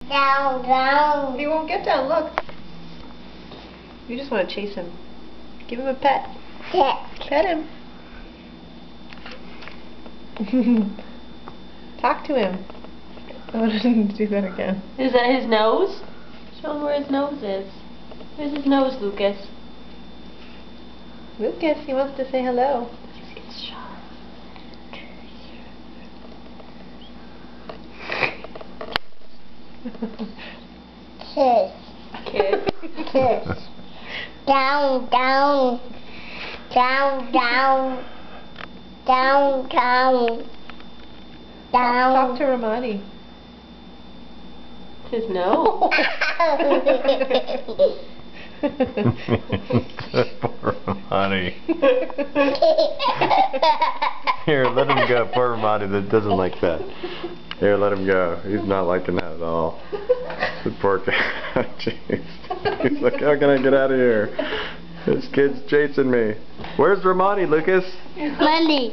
Down, down. He won't get down, look. You just want to chase him. Give him a pet. Pet him. Talk to him. Oh, didn't do that again. Is that his nose? Show him where his nose is. Where's his nose, Lucas? Lucas, he wants to say hello. It's sharp. Kiss. Kiss. Kiss. Down, down. Down, down. Down, down. Down. Talk to Ramadi. His nose. Poor Ramadi. Here, let him go. Poor Ramadi that doesn't like that. Here, let him go. He's not liking that at all. The poor guy. Jeez. He's like, how can I get out of here? This kid's chasing me. Where's Ramadi, Lucas? Monday.